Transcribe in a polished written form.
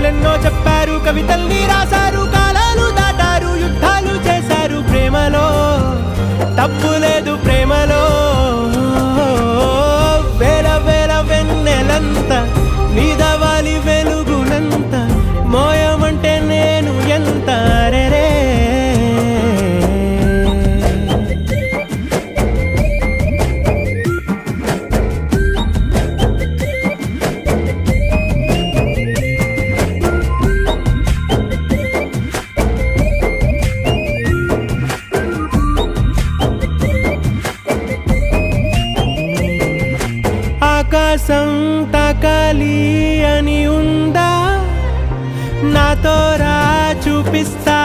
కథలెన్నో చెప్పారు, కవితల్ని రాశారు, కాలాలు దాటారు, యుద్ధాలు చేశారు. ప్రేమలో తప్పు లేదు, ప్రేమలో వేల వేల వెన్నెలంత నీదవాలి వెలుగునంత, మోయమంటే నేను ఎంత రే. ఆకాశం తాకాలి అని ఉందా, నాతో రా చూపిస్తా